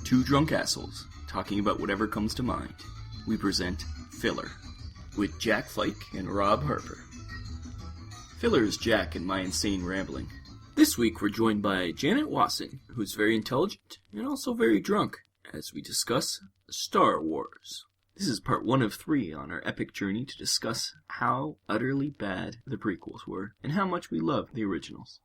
Two drunk assholes talking about whatever comes to mind. We present Filler with Jack Flake and Rob Harper. Filler is Jack and my insane rambling. This week we're joined by Janet Wasson, who's very intelligent and also very drunk, as we discuss Star Wars. This is part 1 of 3 on our epic journey to discuss how utterly bad the prequels were and how much we love the originals.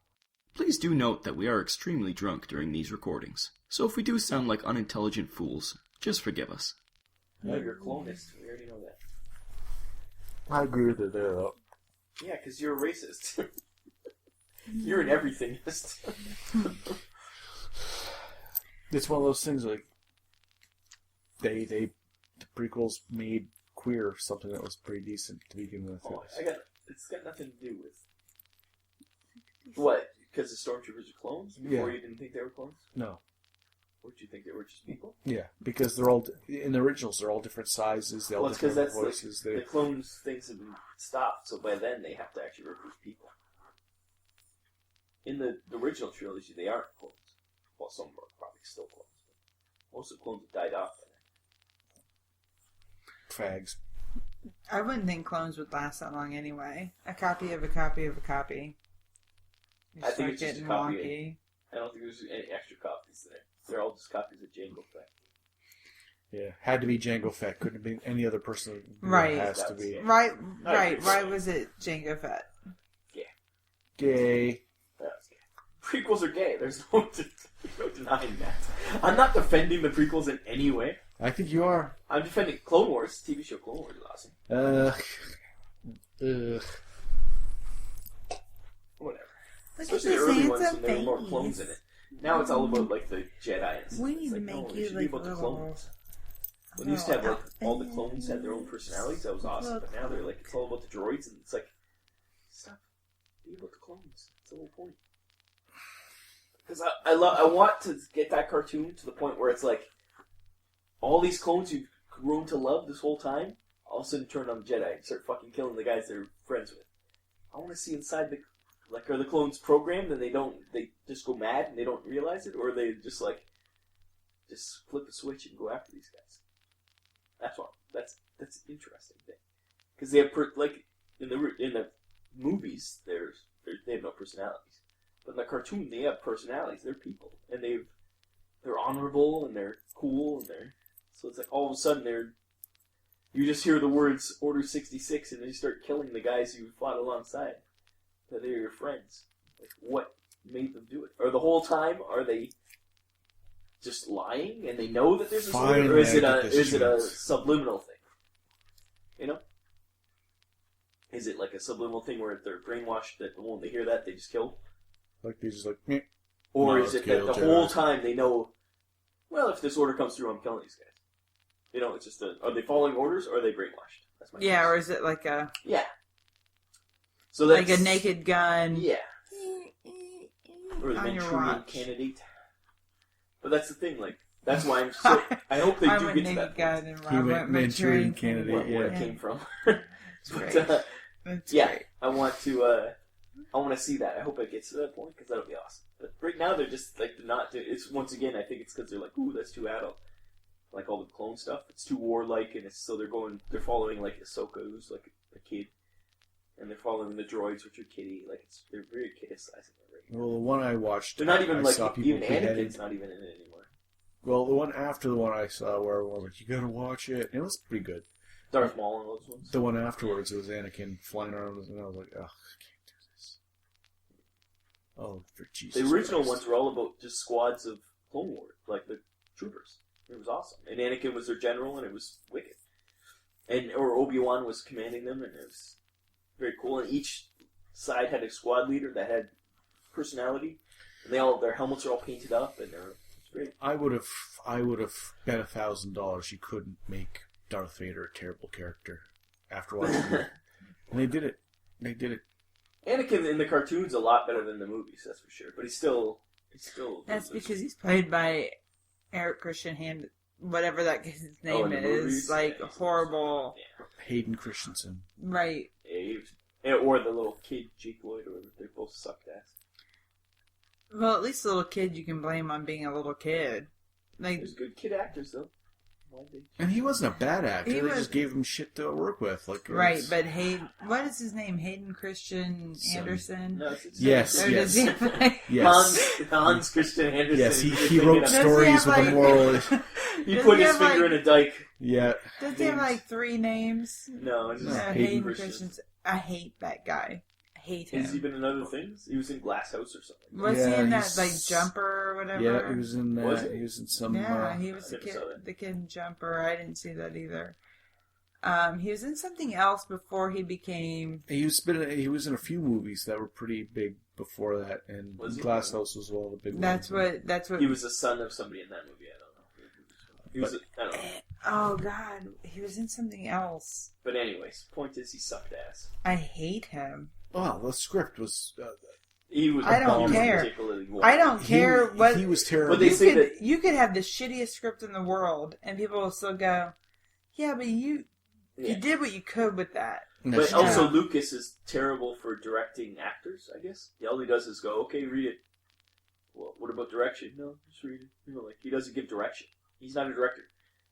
Please do note that we are extremely drunk during these recordings, so if we do sound like unintelligent fools, just forgive us. No, you're a clonist. We already know that. I agree with it there, though. Yeah, because you're a racist. You're an everythingist. It's one of those things like the prequels made queer something that was pretty decent to begin with. It's got nothing to do with what? Because the stormtroopers are clones? Before you didn't think they were clones? No. What did you think they were, just people? Yeah, because they're all in the originals. They're all different sizes. They all Well, it's because different that's voices. the clones things have been stopped, so by then they have to actually recruit people. In the original trilogy, they aren't clones. Well, some are probably still clones. But most of the clones have died off by then. Fags. I wouldn't think clones would last that long anyway. A copy of a copy of a copy. I think it's just a copy. I don't think there's any extra copies there. They're all just copies of Jango Fett. Yeah, had to be Jango Fett. Couldn't have been any other person. Right. It has to be. Right. Why was it Jango Fett? Gay. That's gay. Prequels are gay. There's no denying that. I'm not defending the prequels in any way. I think you are. I'm defending Clone Wars. TV show Clone Wars is awesome. Whatever. Especially the early ones when there were more clones in it. Now it's all about like the Jedi and stuff. We need to make you like about the little... clones. When you used to have like all the clones had their own personalities, that was awesome. But now they're like it's all about the droids, and it's like stop. Be about the clones. That's the whole point. Because I want to get that cartoon to the point where it's like all these clones you've grown to love this whole time, all of a sudden turn on the Jedi and start fucking killing the guys they're friends with. I want to see inside the... Like, are the clones programmed and they just go mad and they don't realize it? Or are they just like, just flip a switch and go after these guys? That's an interesting thing. Because they have, like, in the movies, they have no personalities. But in the cartoon, they have personalities. They're people. And they're honorable and they're cool and so it's like all of a sudden you just hear the words Order 66 and then you start killing the guys you fought alongside. That they're your friends. Like, what made them do it? Or the whole time, are they just lying and they know that there's a order? Or is it a subliminal thing? You know? Is it like a subliminal thing where they're brainwashed that when they hear that, they just kill? Like, they just like... Meh. Or is it that the whole time they know, well, if this order comes through, I'm killing these guys? You know, it's just are they following orders or are they brainwashed? That's my question. Or is it like a... Yeah. So that's, like a Naked Gun. Yeah. Or the on your Manchurian watch. Candidate. But that's the thing, like, that's why I'm so... I hope they do get to that Gun point. and Robert Manchurian Candidate, Where it came from. That's But, great. I want to see that. I hope it gets to that point, because that'll be awesome. But right now, they're just, like, it's, once again, I think it's because they're like, ooh, that's too adult. Like, all the clone stuff. It's too warlike, and so they're following, like, Ahsoka, who's, like, a kid. And they're following the droids, which are kitty. Like, they're very kidicizing it right now. Well, the one I watched... They're not even, I like, saw people even Anakin's not even in it anymore. Well, the one after the one I saw where everyone was like, you gotta watch it. It was pretty good. Darth Maul and those ones. The one afterwards, it was Anakin flying around, and I was like, oh, I can't do this. Oh, for Jesus The original Christ. ones were all about just squads of Clone Wars, like the troopers. It was awesome. And Anakin was their general, and it was wicked. Or Obi-Wan was commanding them, and it was very cool. And each side had a squad leader that had personality. And their helmets are all painted up, and it's great. I would have bet $1,000 you couldn't make Darth Vader a terrible character after watching it. And they did it. Anakin in the cartoon's a lot better than the movies, that's for sure. But he's still... That's because he's played by Eric Christian Hand, whatever that his name is. Movies? Like, Yeah, horrible... Yeah. Hayden Christensen. Right. Or the little kid, Jake Lloyd, or they both sucked ass. Well, at least a little kid you can blame on being a little kid. Like, There's good kid actors though. Why they- And he wasn't a bad actor. He They was- just gave him shit to work with. Like right, it's- but Hayden, what is his name? Hayden Christian Anderson? No, it's Yes, Or does yes. he have, like, Yes. Hans Christian Andersen. Yes, he Thinking wrote of- Does he stories have, with a like- moral. He Does put he his have, finger like- in a dike. Yeah. Does he have names. like 3 names? No, it's just No, Hayden Christian. Christian's. I hate that guy. I hate him. Has he been in other things? He was in Glass House or something. Was he Yeah, in that he's- like Jumper or whatever? Yeah, he was in. Was he? He was in some. Yeah, he was I the never kid. saw that. The kid in Jumper. I didn't see that either. He was in something else before he became. He was in a few movies that were pretty big before that, and Was he? Glass House was one of the big That's ones. what. He was the son of somebody in that movie. I don't know. He was. I don't know. Oh God, he was in something else. But anyways, point is, he sucked ass. I hate him. Well, the script was. He was. I don't he was care. particularly warm. I don't care what. he was terrible. But they say you that- you could have the shittiest script in the world, and people will still go, "Yeah, but you Yeah. did what you could with that." No, But she- also, Yeah. Lucas is terrible for directing actors. I guess all he does is go, "Okay, read it." Well, what about direction? No, just read it. You know, like he doesn't give direction. He's not a director.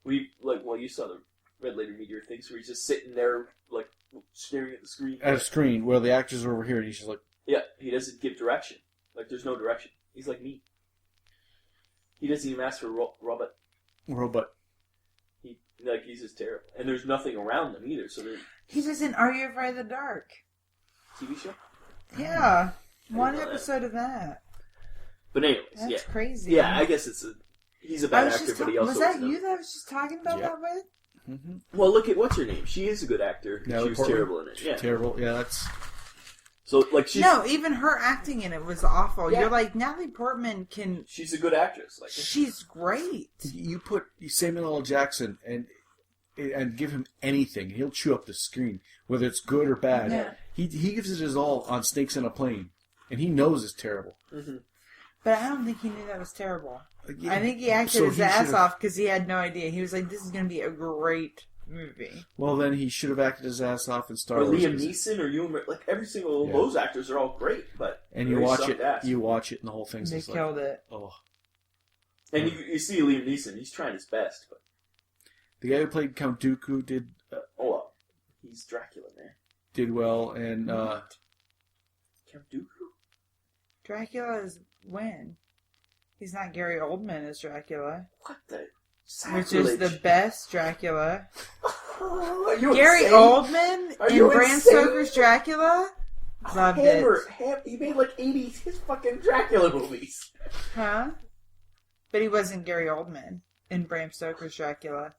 You saw the Red Letter Meteor things where he's just sitting there, like staring at the screen. at a screen where the actors are over here, and he's just like, Yeah, he doesn't give direction. Like, there's no direction. He's like me. He doesn't even ask for Robert. robot. He's just terrible. And there's nothing around them either, so they're He was in Are You Afraid of the Dark? TV show. Yeah, one know that. episode of that. But anyways, That's yeah. crazy. Yeah, I guess he's a I bad was actor, just but he talking. also Was that isn't a- you that I was just talking about Yeah. that with? Mm-hmm. Well, look at what's her name. She is a good actor. Natalie She was Portman? terrible in it. Yeah. Terrible. Yeah, that's. So like she's No, even her acting in it was awful. Yeah. You're like, Natalie Portman can. she's a good actress. Like She's great. You put Samuel L. Jackson and give him anything, he'll chew up the screen, whether it's good or bad. Yeah. He gives it his all on Snakes on a Plane, and he knows it's terrible. mm-hmm. But I don't think he knew that was terrible. Like, yeah, I think he acted so his he ass should've- off because he had no idea. He was like, "This is going to be a great movie." Well, then he should have acted his ass off in Star Or Wars. Liam Neeson or Ewan, like every single Yeah. those actors are all great, but And you they watch sucked it, ass. and the whole thing's They just killed like, it. oh. And you see Liam Neeson, he's trying his best, but The guy who played Count Dooku did he's Dracula, man. well, and Count Dooku. Dracula is when? He's not Gary Oldman as Dracula, What the which is the sacrilege. best Dracula. Are you Gary insane? Oldman Are in you Bram insane? Stoker's Dracula? Loved He made like 80 his fucking Dracula movies. Huh? But he wasn't Gary Oldman in Bram Stoker's Dracula.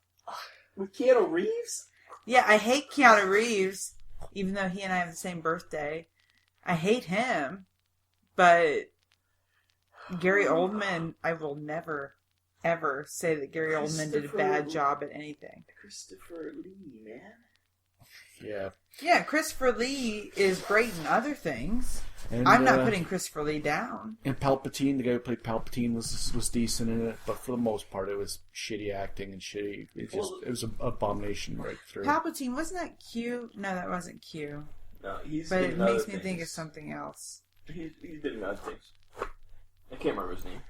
With Keanu Reeves? Yeah, I hate Keanu Reeves, even though he and I have the same birthday. I hate him, but Gary Oldman, I will never, ever say that Gary Oldman did a bad job at anything. Christopher Lee, man. yeah. Yeah, Christopher Lee is great in other things. And, I'm not putting Christopher Lee down. And Palpatine, the guy who played Palpatine, was decent in it, but for the most part, it was shitty acting and shitty. It was an abomination right through. Palpatine, wasn't that Q? No, that wasn't Q. No, he's But been it in other makes me think of things. something else. He's been in other things. I can't remember his name.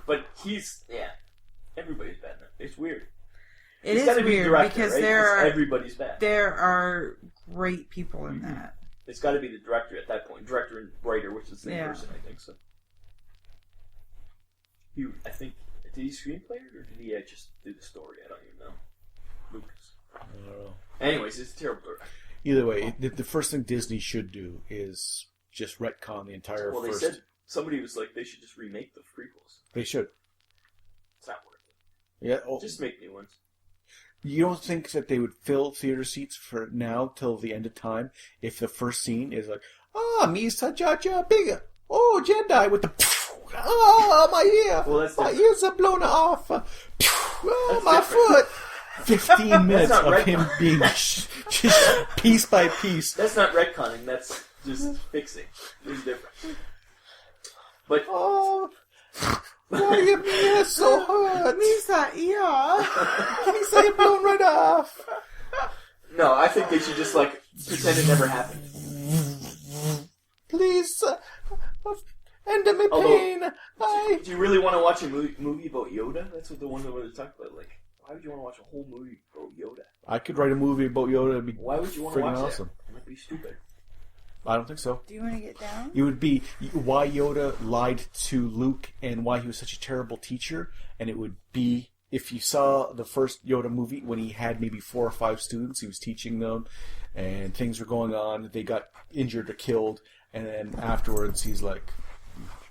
But everybody's bad now. It's weird. It It's is gotta be weird director, because right? there 'Cause are everybody's bad. there are great people in that. It's got to be the director at that point. Director and writer, which is the same Yeah. person, I think. So, I think, did he screenplay it or did he just do the story? I don't even know. Lucas. I don't know. Anyways, it's a terrible director. Either way, the first thing Disney should do is just retcon the entire Well, they first. said somebody was like they should just remake the prequels. They should. It's not worth it. Yeah. Oh, Just make new ones. you don't think that they would fill theater seats for now till the end of time if the first scene is like, Misa Jaja Big, Jedi with the, my ear, Well, that's my different. ears are blown off, That's my different. foot. 15 minutes not of right. him being just piece by piece. That's not retconning. That's just fixing. It's different. But Oh, why your ears so hurt? Misa, yeah. Misa, you're blown right off. no, I think they should just pretend it never happened. Please, End of me Although- pain. I... Do you really want to watch a movie about Yoda? That's what the one that we're talking about. Like, why would you want to watch a whole movie about Yoda? I could write a movie about Yoda. It'd be Why would you want to freaking watch awesome. that? It might be stupid. I don't think so. Do you want to get down? It would be why Yoda lied to Luke and why he was such a terrible teacher. And it would be, if you saw the first Yoda movie, when he had maybe 4 or 5 students, he was teaching them, and things were going on, they got injured or killed, and then afterwards he's like,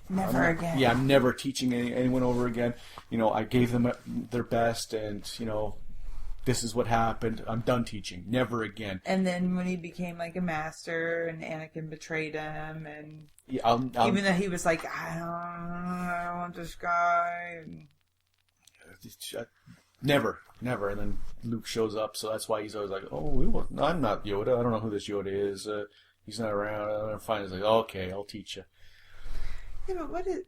Never again. yeah, I'm never teaching anyone over again. You know, I gave them their best, and, you know, this is what happened. I'm done teaching. Never again. And then when he became like a master, and Anakin betrayed him, and Yeah, even though he was like, I don't want this guy. And Never. And then Luke shows up, so that's why he's always like, "Oh, I'm not Yoda. I don't know who this Yoda is. He's not around." And finally, he's like, "Okay, I'll teach you." Yeah, but what is...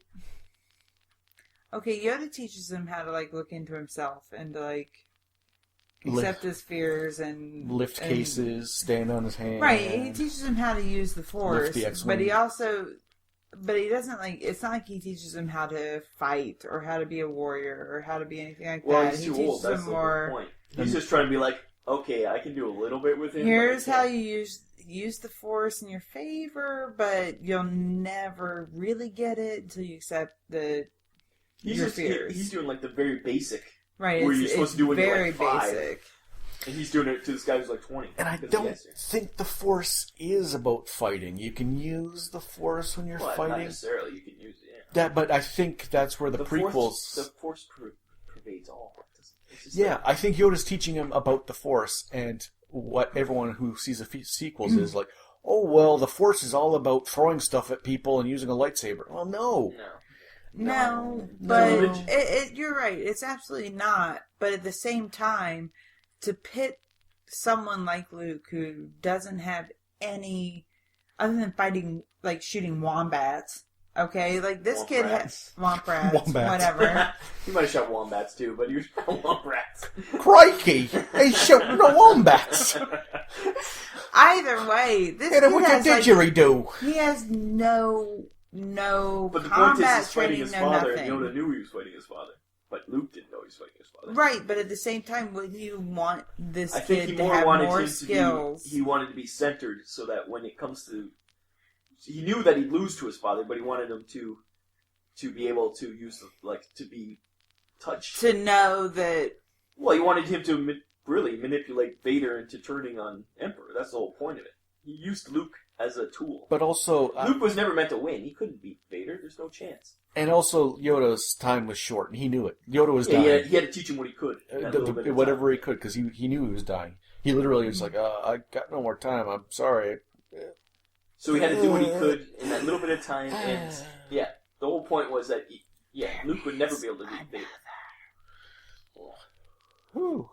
Okay, Yoda teaches him how to, like, look into himself and to, like, accept his fears and... Lift cases, stand on his hand. Right, he teaches him how to use the Force, the X-Wing. but he also... But he doesn't, like... It's not like he teaches him how to fight or how to be a warrior or how to be anything like Well, that. he's He too teaches old. That's him the more... whole point. He's just trying to be like, okay, I can do a little bit with him. but I Here's how can't. you use the Force in your favor, but you'll never really get it until you accept your fears. He's doing like the very basic, Right, where it's, you're supposed it's to do when you're, very like, 5. basic. and he's doing it to this guy who's like 20. And I because he don't has to. think the Force is about fighting. You can use the Force when you're Well, not fighting. necessarily. You can use it. Yeah. But I think that's where the prequels. The Force pervades all. It's just Yeah, like- I think Yoda's teaching him about the Force, and what everyone who sees the sequels is like, oh, well, the Force is all about throwing stuff at people and using a lightsaber. Well, no. No, but No. you're right. It's absolutely not. But at the same time, to pit someone like Luke who doesn't have any, other than fighting, like shooting wombats, okay? Like this kid has Womprats. wombats, whatever. He might have shot wombats too, but he was shot womprats. Crikey! He's shooting the wombats! Either way, this Hit him kid with your has like, didgeridoo! he has no But the point is, combat he's fighting training, his no father, nothing. and Yoda knew he was fighting his father. But Luke didn't know he was fighting his father. Right, but at the same time, wouldn't you want this I think he kid to more have wanted more him skills? to be. He wanted to be centered so that when it comes to, he knew that he'd lose to his father, but he wanted him to be able to use to be touched. To know that, Well, he wanted him to really manipulate Vader into turning on Emperor. That's the whole point of it. He used Luke as a tool. But also, Luke was never meant to win. He couldn't beat Vader. There's no chance. and also, Yoda's time was short, and he knew it. Yoda was Yeah, dying. he had to teach him what he could. that little bit of Whatever time. he could, because he knew he was dying. He literally was like, I got no more time, I'm sorry. So he had to do what he could in that little bit of time, and yeah, the whole point was that Luke would never be able to beat Vader. Whew.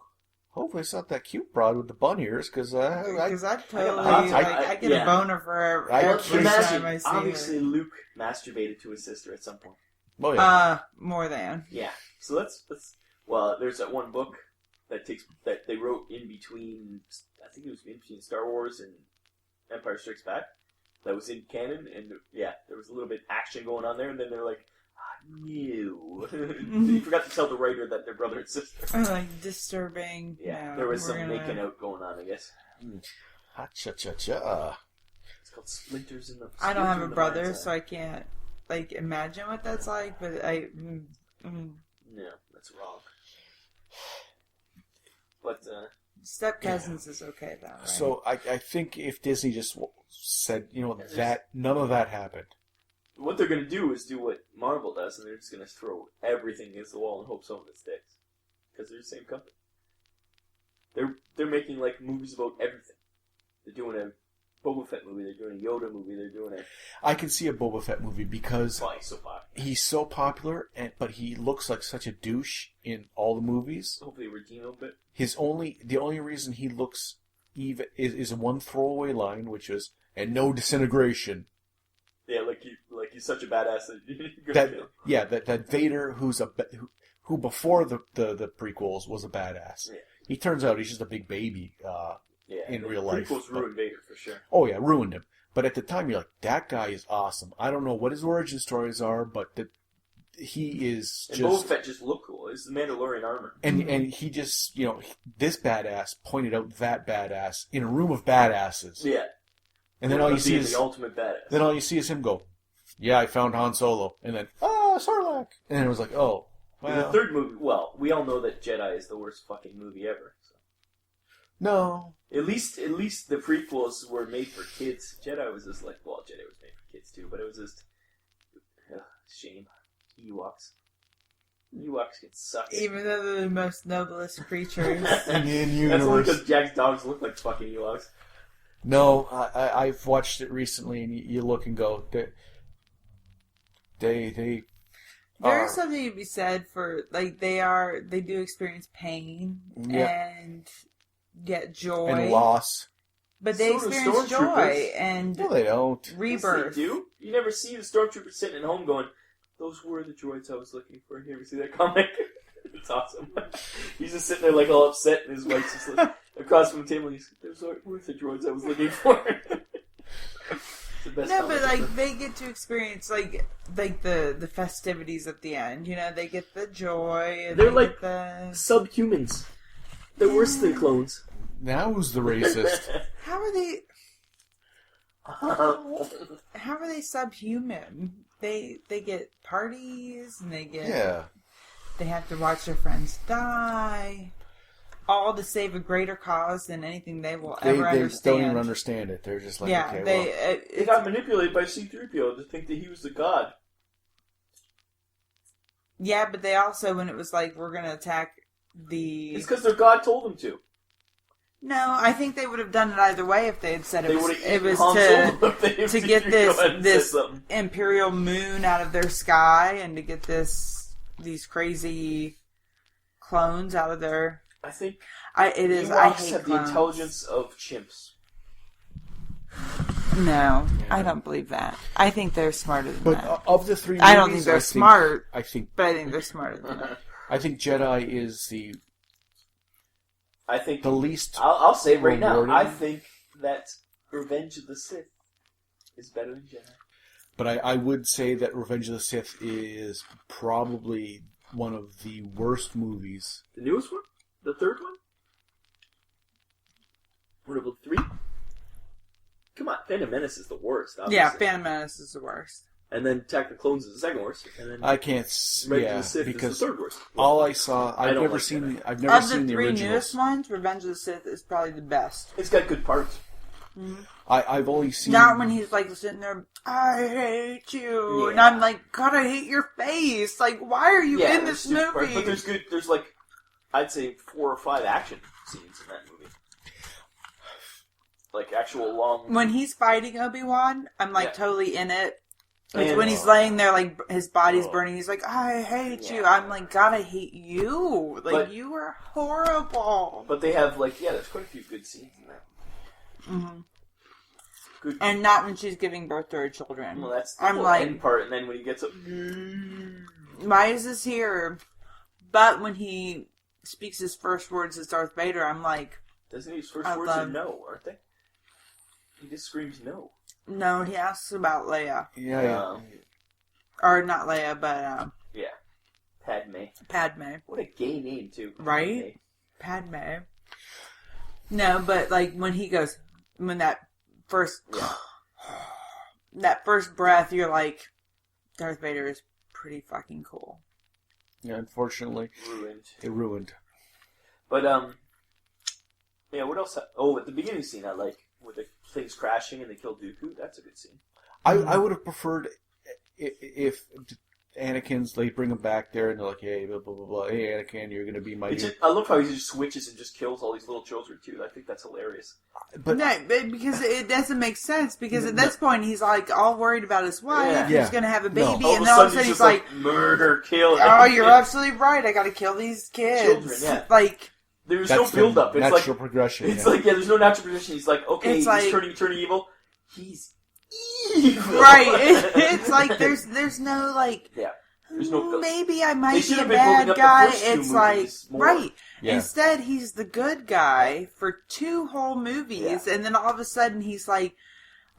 Hopefully it's not that cute broad with the bun ears, because because I totally, I- I get yeah. a boner for I every can't- time I see obviously her. Luke masturbated to his sister at some point. oh yeah. More than. Yeah. So let's well, there's that one book that they wrote in between. I think it was in between Star Wars and Empire Strikes Back. That was in canon, and yeah, there was a little bit action going on there, and then they're like, no. You forgot to tell the writer that they're brother and sister. Like disturbing. Yeah, no, there was we're some gonna- making out going on, I guess. Ha-cha-cha-cha. It's called Splinters in the. I don't have Splinter a in the brother, Mind's so Eye. I can't like imagine what that's like. But I. No, that's wrong. But Step cousins is okay though. Right? So I think if Disney just said, Yeah, that none of that happened. what they're going to do is do what Marvel does, and they're just going to throw everything against the wall and hope some of it sticks. Because they're the same company. They're making like movies about everything. They're doing a Boba Fett movie. They're doing a Yoda movie. They're doing a. I can see a Boba Fett movie because Why so far? he's so popular, but he looks like such a douche in all the movies. Hopefully redeem a bit. The only reason he looks even is one throwaway line, which is "and no disintegration." Yeah, like he's such a badass that you're gonna kill. That Vader, who before the prequels was a badass. Yeah. He turns out he's just a big baby. Yeah, in the real life, Prequels but- ruined Vader for sure. Oh yeah, ruined him. But at the time, you're like, that guy is awesome. I don't know what his origin stories are, but he is And just... Boba Fett just looked cool. It's the Mandalorian armor. And he just, this badass pointed out that badass in a room of badasses. Yeah. And then all you see Being is... the ultimate badass. Then all you see is him go, yeah, I found Han Solo. And then, Sarlacc. And then it was like, oh, In well... the third movie, well, we all know that Jedi is the worst fucking movie ever. So. No. At least the prequels were made for kids. Jedi was just like, well, Jedi was made for kids too, but it was just shame. Ewoks can suck. Even though they're the most noblest creatures. In That's only universe. because Jack's dogs look like fucking Ewoks. No, I've watched it recently, and you look and go, they There's something to be said for, like, they do experience pain and get joy. and loss. But they So do experience joy stormtroopers. and No, they don't. rebirth. Yes, they do. You never see the stormtroopers sitting at home going, "Those were the droids I was looking for." You ever see that comic? It's awesome. He's just sitting there like all upset, and his wife's just like across from the table. And he's like, "Those were the droids I was looking for." It's the best No, comic but like ever. they get to experience like the festivities at the end. You know, they get the joy. And They're they like- get the... subhumans. They're worse than clones. Now who's the racist? How are they? How are they subhuman? They get parties and they get Yeah. they have to watch their friends die, all to save a greater cause than anything they will They ever don't understand. even understand it. They're just like, Yeah, okay, they well, They got manipulated by C-3PO to think that he was the god. yeah, but they also when it was like we're gonna attack the It's because their god told them to. no, I think they would have done it either way if they had said They it would was, have it was Han to Solo if they- if to get C-3PO this hadn't this said something. imperial moon out of their sky and to get these crazy clones out of their. I think I hate Ewoks have the clones. intelligence of chimps. No, I don't believe that. I think they're smarter than but that. of the three movies, I don't think they're smart, I think but I think they're smarter than that. I think Jedi is I think the least. I'll say right now, rewarding. I think that Revenge of the Sith is better than Jedi. But I would say that Revenge of the Sith is probably one of the worst movies. The newest one? The third one? What about 3? Come on, Phantom Menace is the worst, obviously. Yeah, Phantom Menace is the worst. And then Attack of the Clones is the second worst. And then I can't. Revenge of Yeah, the Sith because is the third worst. all I saw, I I've don't never like seen. Jedi. I've never Of the seen the three originals. newest ones, Revenge of the Sith is probably the best. It's got good parts. I've only seen. Not when he's like sitting there, I hate you, and Yeah. I'm like, God, I hate your face. Like, why are you in there's this stupid parts, movie? but there's good. There's like, I'd say 4 or 5 action scenes in that movie. Like actual long. When he's fighting Obi-Wan, I'm like Yeah. totally in it. Like And- when he's laying there, like his body's Oh. burning, he's like, I hate you. Yeah. I'm like, God, I hate you. Like, But- you are horrible. But they have like there's quite a few good scenes in that. hmm Good. And not when she's giving birth to her children. Well, that's the I'm whole like, end part, and then when he gets up, why is this here? But when he speaks his first words as Darth Vader, I'm like, doesn't his first I words love- are no, aren't they? He just screams no. no, he asks about Leia. Yeah. Or not Leia, but Yeah. Padme. Padme. What a gay name too. Right? Padme. No, but like when he goes, when that first, Yeah. that first breath, you're like, Darth Vader is pretty fucking cool. Yeah. Unfortunately, Ruined. it ruined. But yeah. What else? Oh, at the beginning scene, I like with the things crashing and they kill Dooku. That's a good scene. I would have preferred if Anakin's, they bring him back there and they're like, hey, blah, blah, blah, blah. Hey, Anakin, you're going to be my It's new... just, I love how he just switches and just kills all these little children too. I think that's hilarious. But No, but because it doesn't make sense. Because at this point, he's like all worried about his wife. Yeah. He's Yeah. going to have a No. baby, All and of then all of a a sudden he's he's just like, murder, kill. "Oh, you're absolutely right. I got to kill these kids." Children, yeah. Like, There's that's no build up. the It's natural like progression. it's yeah. like there's no natural progression. He's like, okay, It's he's like- turning evil. He's evil. right? It's like there's no like. Yeah. There's no build. Maybe I They might should be a have been building bad up the guy. first two It's like movies more. right. Yeah. Instead, he's the good guy for 2 whole movies, Yeah. and then all of a sudden he's like,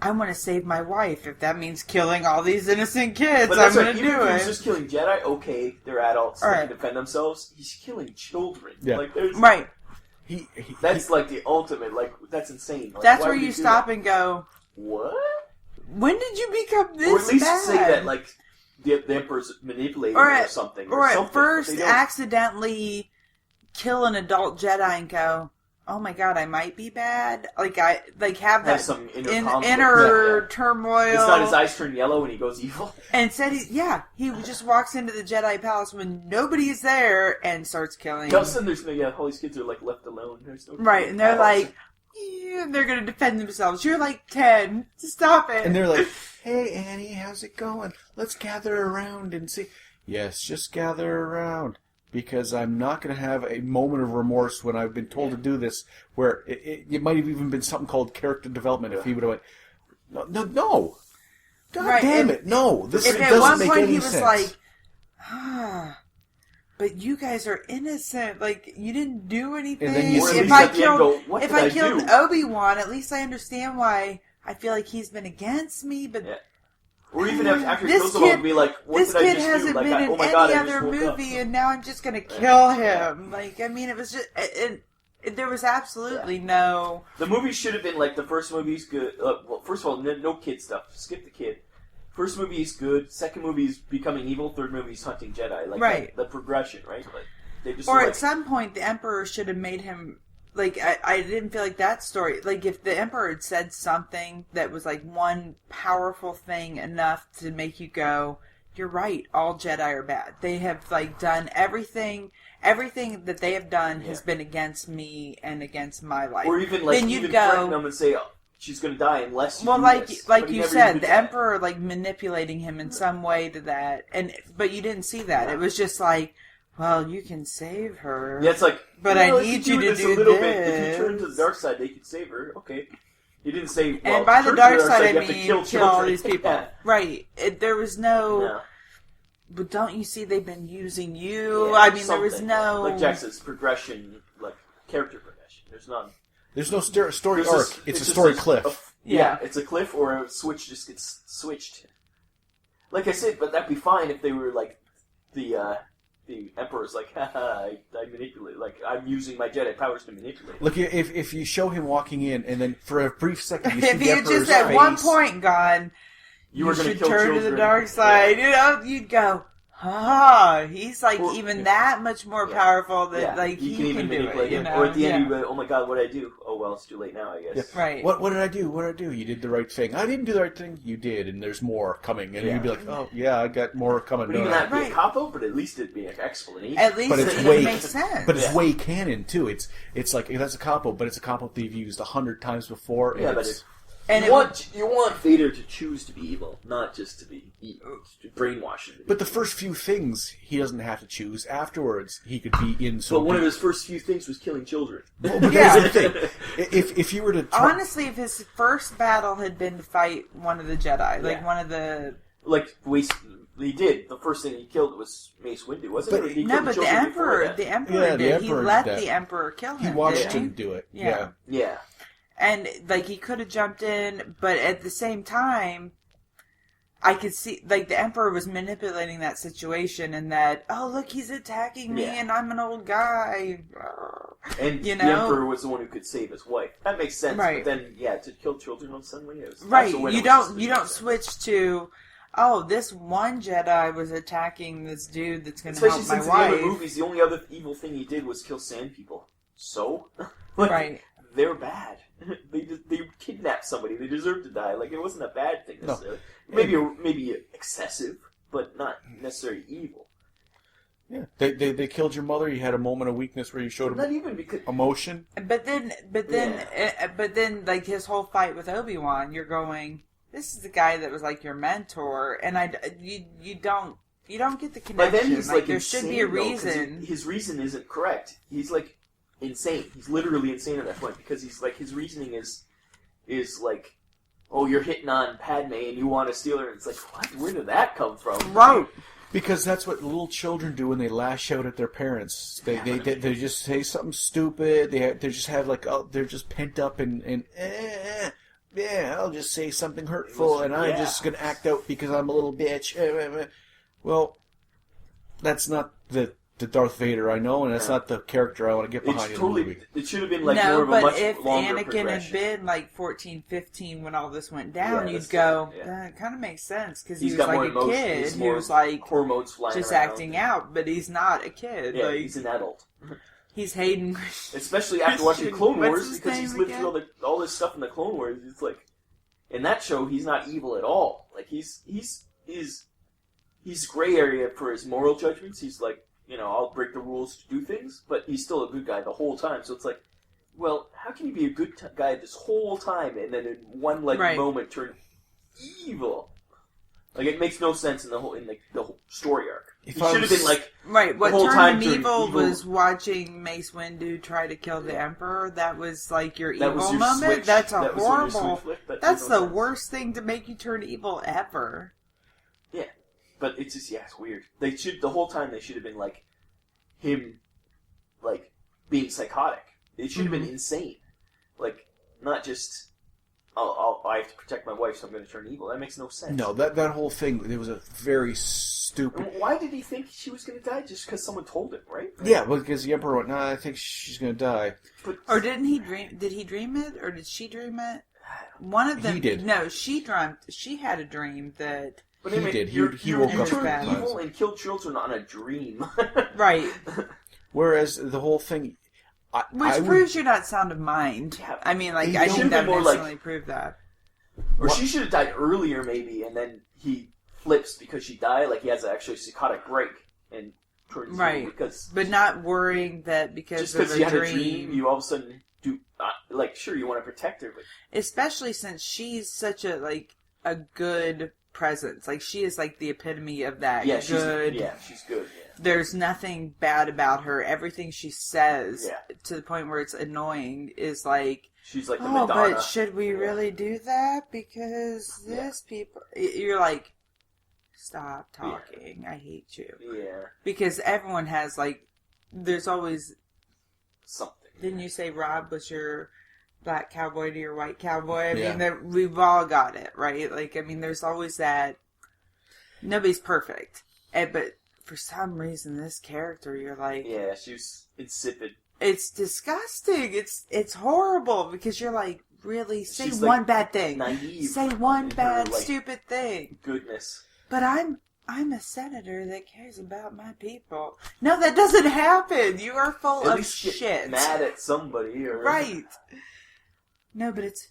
I want to save my wife. If that means killing all these innocent kids, But I'm that's going right. to Even do if he was it. just killing Jedi, okay, they're adults, they Right. can defend themselves. He's killing children. Yeah. Like, there's, Right. that's like the ultimate. Like, that's insane. Like, That's why where would you do stop that? and go, What? when did you become this Or at least bad? say that, like, the Emperor's manipulating Or him or at- something. Or at something. first They don't- accidentally kill an adult Jedi and go, oh my god, I might be bad. Like have have that some inner conflict. inner Yeah. turmoil. It's not his eyes turn yellow when he goes evil. And said he just walks into the Jedi Palace when nobody's there and starts killing. All of a sudden, there's all these kids are like left alone. There's no Right, and they're adults. like, yeah, they're gonna defend themselves. You're like 10. Stop it. And they're like, hey, Annie, how's it going? Let's gather around and see. Yes, just gather around. Because I'm not going to have a moment of remorse when I've been told to do this, where it might have even been something called character development if he would have went, no. God Right, damn if- it, no. This if at doesn't one make point any he was sense. like, but you guys are innocent. Like, you didn't do anything. And then you Or at see- If least I at the end killed, go, what if did I I killed do? Obi-Wan, at least I understand why. I feel like he's been against me, but Yeah. Or even after he This kills them all, kid- be like, what this did I kid just hasn't do? Like, been in oh my any God, I other just woke up. movie, and now I'm just gonna kill him. Like, I mean, it was just, there was absolutely no. The movie should have been like, the first movie's good. Well, first of all, no kid stuff. Skip the kid. First movie is good. Second movie is becoming evil. Third movie is hunting Jedi. Like, Right. the progression, right? Like, they just Or like, at some point, the Emperor should have made him. Like, I didn't feel like that story. Like, if the Emperor had said something that was like one powerful thing enough to make you go, you're right, all Jedi are bad. They have, like, done everything that they have done has been against me and against my life. or even like then you'd even go, threaten them and say, oh, she's going to die unless you well, do like this. like But he you never said, even the did that. Emperor like manipulating him in some way to that, but you didn't see that. Yeah. It was just like, well, you can save her. Yeah, it's like, But well, I if need you you to this do a little bit. If you turn to the this. dark side, they could save her. Okay. You didn't say, well, And by the turn to dark side, I you have to mean kill kill all children. these people. Yeah. Right. There was no. No. But don't you see they've been using you? Yeah, I mean, there was something. no. Like Jack says, progression, like character progression. There's none. There's no story There's arc. It's a story cliff. Yeah, it's a cliff or a switch just gets switched. Like I said, but that'd be fine if they were like the Emperor's like, haha, I manipulate. Like I'm using my Jedi powers to manipulate. Look, if you show him walking in, and then for a brief second you see if the he had Emperor's just at face, one point gone, You were going to should kill turn children. to the dark side. You know, you'd go, he's like Or- even that much more Yeah. powerful that Yeah, like you he can even do manipulate it. You him. know? Or at the end, Yeah. you go, oh my god, what did I do? Oh well, it's too late now, I guess. Yeah. Right. What did I do? What did I do? You did the right thing. I didn't do the right thing. You did, and there's more coming. And Yeah. you'd be like, oh yeah, I got more coming. But even No, that'd be Right. a cop out, but at least it'd be an explanation. At least But it's it way- makes sense. But it's Yeah. way canon too. It's like that's a cop out, but it's a cop out they've used 100 times before. Yeah, and but it's, and you want Vader to choose to be evil, not just to be to brainwash him. but the first few things he doesn't have to choose. Afterwards, he could be in. So But one of deep. his first few things was killing children. Well, but Yeah. here's the thing: if you were to honestly, if his first battle had been to fight one of the Jedi, like Yeah. one of the Like he did. The first thing he killed was Mace Windu, wasn't But- it? Or he no, killed but the children before Emperor, that? the Emperor Yeah, the did. He Emperor let did that. the Emperor kill him. he watched didn't him do it, Yeah. Yeah. And like he could have jumped in, but at the same time, I could see like the Emperor was manipulating that situation, and that look, he's attacking me, Yeah. and I'm an old guy. And You the know? Emperor was the one who could save his wife. That makes sense. Right. But then, to kill children on suddenly, it was Right? that's when You it was don't just- switch to. Oh, this one Jedi was attacking this dude that's going to Especially help my since in the other wife. movies, the only other evil thing he did was kill sand people. So, like, Right. they're bad. They kidnapped somebody. They deserve to die. Like it wasn't a bad thing No. necessarily. Maybe excessive, but not necessarily evil. yeah, they killed your mother. You had a moment of weakness where you showed Not him even because emotion. But then, like his whole fight with Obi-Wan, you're going, this is the guy that was like your mentor, and you don't get the by connection. then he's like there insane, should be a though, 'cause reason. his reason isn't correct. He's like insane. He's literally insane at that point because he's like his reasoning is like, oh, you're hitting on Padme and you want to steal her. And it's like, what? Where did that come from? Right. Because that's what little children do when they lash out at their parents. They just say something stupid. They just have like they're just pent up and yeah, I'll just say something hurtful, and I'm yeah. just going to act out because I'm a little bitch. Well, that's not the Darth Vader I know, and that's not the character I want to get behind It's in the totally. movie. It should have been like no, more of a but much if longer Anakin had progression. been like 14, 15 when all this went down, Yeah, you'd that's go, different, yeah. that kind of makes sense, because He's he was got like more a emotion, kid. he's He more was like hormones flying just around. acting out, but he's not a kid. Yeah, like, he's an adult. he's Hayden. Especially after watching Clone What's Wars, his because he's name lived again? through all this stuff in the Clone Wars. It's like, in that show, he's not evil at all. Like, he's gray area for his moral judgments. He's like, I'll break the rules to do things, but he's still a good guy the whole time. So it's like, well, how can you be a good guy this whole time and then in one Right. moment turn evil? Like, it makes no sense in the whole story arc. If He I should have was- been like, Right, what whole turned time him turned evil evil. was watching Mace Windu try to kill the Emperor. That was like your that evil was your moment. switch. That's a That was your horrible. switch flick. That That's made no the sense. worst thing to make you turn evil ever. Yeah, but it's just it's weird. The whole time they should have been like him, like being psychotic. It should have been insane, like not just I have to protect my wife, so I'm going to turn evil. That makes no sense. No, that whole thing, it was a very stupid... And why did he think she was going to die? Just because someone told him, right? Yeah, well, because the Emperor went, I think she's going to die. But Or didn't he dream? Did he dream it, or did she dream it? One of them. He did. No, she dreamt. She had a dream that. but He anyway, did. He You woke up turn bad. evil and kill children on a dream. Right. Whereas the whole thing... Which I would- proves you're not sound of mind. Yeah. I mean, like, He I should've think that been more like- necessarily proved that. Or she should have died earlier, maybe, and then he flips because she died. Like he has actually a psychotic break and turns Right. evil because But not worrying that because just of because a you had dream. a dream, you all of a sudden do sure you want to protect her, but Especially since she's such a good presence. Like, she is like the epitome of that yeah, good. she's good. Yeah. There's nothing bad about her. Everything she says, Yeah. to the point where it's annoying, is like, She's like the oh, Madonna. but should we really do that? Because this people... You're like, stop talking. I hate you. Yeah, Because everyone has, like... There's always... something. Didn't you say Rob was your black cowboy to your white cowboy? I Yeah. mean, we've all got it, right? Like, I mean, there's always that... Nobody's perfect. But for some reason, this character, you're like... Yeah, she was insipid. It's disgusting. It's horrible because you're like, really, say She's, one like, bad thing. Naive. Say one in her, bad, like, stupid thing. goodness. But I'm a senator that cares about my people. No, that doesn't happen. You are full At of least get shit. mad at somebody, or Right. No, but it's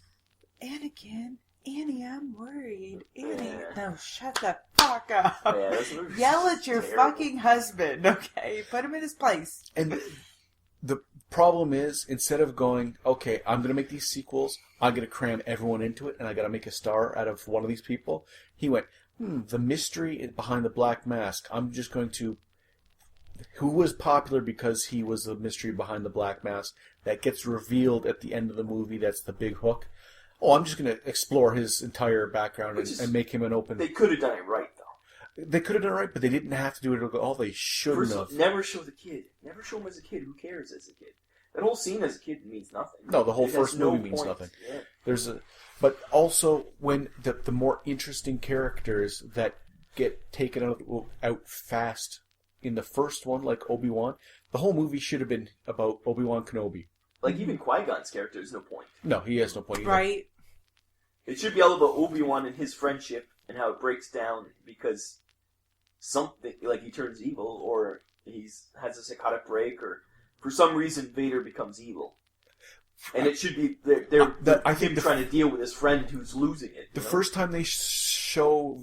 Anakin. Annie, I'm worried. Annie. Yeah. No, shut the fuck up. Yeah, that's what- Yell at your terrible. fucking husband, okay? Put him in his place. And the problem is, instead of going, okay, I'm going to make these sequels, I'm going to cram everyone into it, and I got to make a star out of one of these people, he went, the mystery behind the Black Mask, I'm just going to... Who was popular because he was the mystery behind the Black Mask that gets revealed at the end of the movie, that's the big hook. Oh, I'm just going to explore his entire background Which is- and make him an open... They could have done it right, though. They could have done it right, but they didn't have to do it. Oh, they shouldn't First, have. never show the kid. Never show him as a kid. Who cares as a kid? That whole scene as a kid means nothing. No, the whole It has first no movie means point. nothing. Yeah. But also when the more interesting characters that get taken out fast in the first one, like Obi-Wan, the whole movie should have been about Obi-Wan Kenobi. Like, even Qui-Gon's character is no point. No, he has no point either. Right? It should be all about Obi-Wan and his friendship and how it breaks down because something, like he turns evil or has a psychotic break or for some reason Vader becomes evil. And it should be I think him trying to deal with his friend who's losing it. The first time they show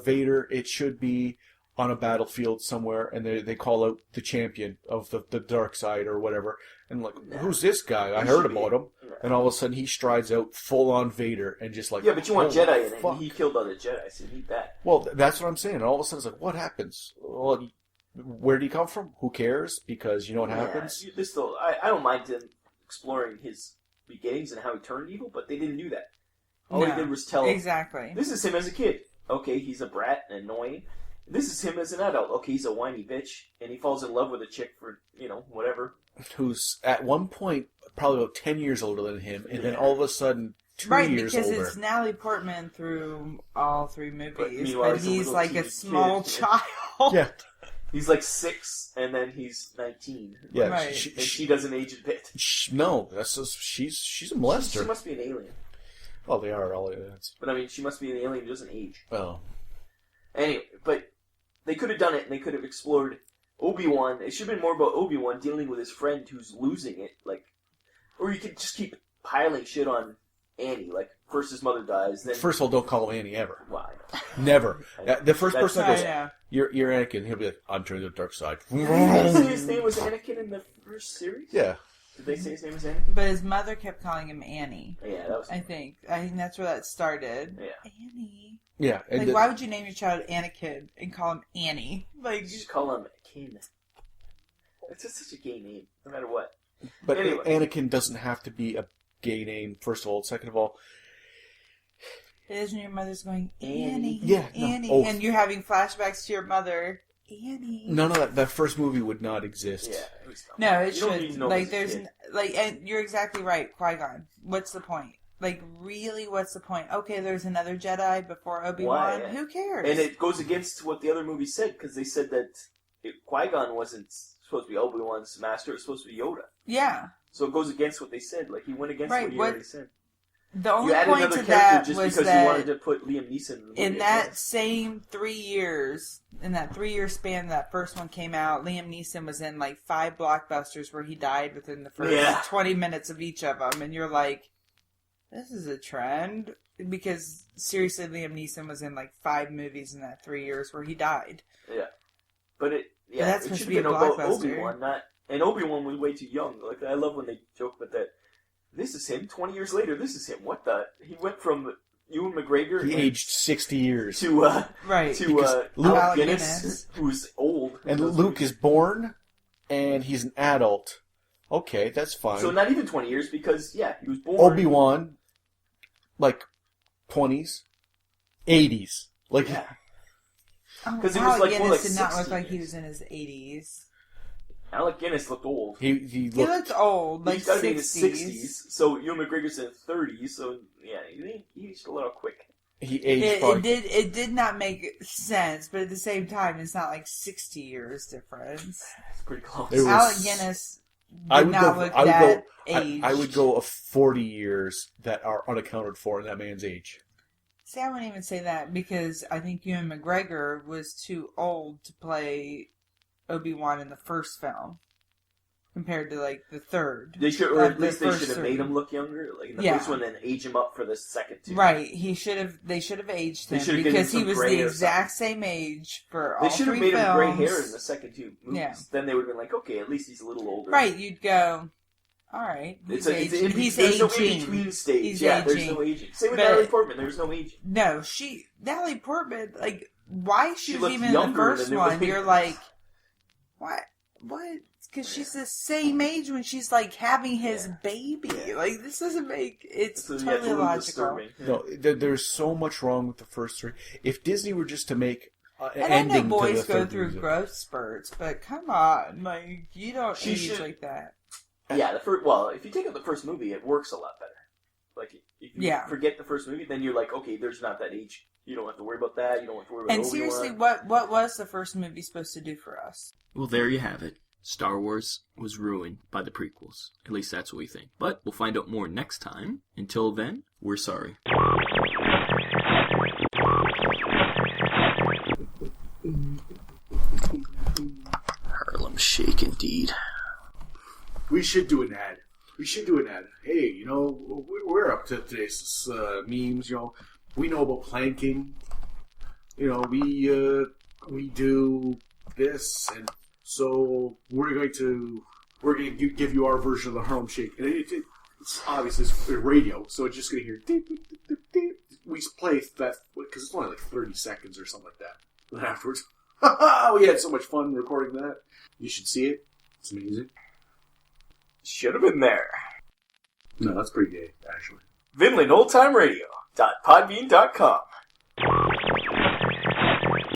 Vader, it should be on a battlefield somewhere, and they call out the champion of the dark side or whatever, and like, who's this guy? I heard about him. And all of a sudden he strides out full on Vader and just like, yeah, but you want holy Jedi in it. fuck. And he killed all the Jedi, so you need that. Well, that's what I'm saying. And all of a sudden it's like, what happens? Well, where did he come from? Who cares? Because you know what happens? Yeah, I don't mind him exploring his beginnings and how he turned evil, but they didn't do that. All No, he did was tell exactly. this is him as a kid. Okay, he's a brat and annoying. This is him as an adult. Okay, he's a whiny bitch, and he falls in love with a chick for, whatever. Who's at one point probably about 10 years older than him, and then all of a sudden 2 Right, years because older. it's Natalie Portman through all 3 movies, meanwhile, but he's a he's little like a teeny small kid. child. Yeah, He's like 6, and then he's 19. yeah. Right. And she doesn't age a bit. No, that's just, she's a molester. She must be an alien. Oh, they are all aliens. But I mean, she must be an alien who doesn't age. Well, Anyway, but they could have done it, and they could have explored Obi-Wan. It should have been more about Obi-Wan dealing with his friend who's losing it. Like, or you could just keep piling shit on Annie. Like, first his mother dies, then... first of all, don't call him Annie ever. Why? Never. The first That's- person that goes, yeah. you're Anakin, he'll be like, I'm turning to the dark side. Did they say his name was Anakin in the first series? Yeah. Did they say his name was Anakin? But his mother kept calling him Annie. Yeah, that was... I think that's where that started. Yeah. Annie. Yeah. And Like, why would you name your child Anakin and call him Annie? Like, You just call him Kin. It's just such a gay name, no matter what. But Anyway. Anakin doesn't have to be a gay name, first of all. Second of all, it is when your mother's going, Annie. Annie, Yeah, no. Annie, Oh. and you're having flashbacks to your mother, Annie. none of that first movie would not exist. Yeah. It was dumb. No, it You don't need should. to know Like, this there's, kid. and you're exactly right, Qui-Gon. What's the point? Like, really, what's the point? Okay, there's another Jedi before Obi-Wan. Why? Who cares? And it goes against what the other movies said, because they said that Qui-Gon wasn't supposed to be Obi-Wan's master, it was supposed to be Yoda. Yeah. So it goes against what they said. Like, he went against Right, what he what- already said. The only You added point another to character that just was because you wanted that to put Liam Neeson in the movie. in that same 3 years, in that 3-year span that first one came out, Liam Neeson was in like 5 blockbusters where he died within the first Yeah. 20 minutes of each of them. And you're like, this is a trend. Because seriously, Liam Neeson was in like 5 movies in that 3 years where he died. But it, yeah, that's it supposed should to have be a been about blockbuster. Obi-Wan, not... And Obi-Wan was way too young. Like, I love when they joke about that. This is him. 20 years later, this is him. What the... He went from Ewan McGregor... He aged 60 years. To, Right. Because Luke- Alec Alec Guinness, Guinness. who's old. And Luke is born, and he's an adult. Okay, that's fine. So not even 20 years, because, yeah, he was born... Obi-Wan, like, 20s, 80s. Like, Yeah. Oh, 'Cause it Alec was, like, Guinness more like did not look 60 like he years. was in his 80s. Alec Guinness looked old. he He looked... looked old, like He's got to be in 60s. his 60s. So Ewan McGregor's in his 30s, so, yeah, he aged a little quick. He aged probably... It did not make sense, but at the same time, it's not like 60 years difference. It's pretty close. It was- Alec Guinness I did would not go. look I would that go. aged. I would go of 40 years that are unaccounted for in that man's age. See, I wouldn't even say that because I think Ewan McGregor was too old to play Obi-Wan in the first film compared to like the third. They should, or at the least they first should have three. made him look younger, like in the Yeah. first one, then age him up for the second two. Right, they should have aged They him should have given because him he some was gray the or exact same age for all They should have 3 made him gray films. hair in the second two movies. Yeah. Then they would have been like, okay, at least he's a little older. Right, you'd go, all right, It's he's a, aging. there's no in-between stage. He's There's aging. no aging. Same with But- Natalie Portman. There's no aging. No, Natalie Portman, like, why she She was looked even in the younger first than it one, was. you're like, what? Because she's the same age when she's, like, having his baby. Yeah. Like, this doesn't make, it's So, yeah, totally it's a little illogical. disturbing. Yeah. No, there's so much wrong with the first 3. If Disney were just to make an And I ending know to boys the go third through movie. growth spurts, but come on, like, you don't She age should- like that. Yeah, if you take out the first movie, it works a lot better. Like, if you Yeah. forget the first movie, then you're like, okay, there's not that age. You don't have to worry about that. You don't have to worry about And Obi-Wan. seriously, what was the first movie supposed to do for us? Well, there you have it. Star Wars was ruined by the prequels. At least that's what we think. But we'll find out more next time. Until then, we're sorry. Harlem Shake indeed. We should do an ad. Hey, you know, we're up to today's memes. You know, we know about planking. You know, we do this, and so we're going to give you our version of the Harlem Shake. And it's obviously it's radio, so it's just going to hear. Deep, deep, deep, deep. We play that because it's only like 30 seconds or something like that. And then afterwards, we had so much fun recording that. You should see it. It's amazing. Should have been there. No, that's pretty gay, actually. VinlandOldTimeRadio.podbean.com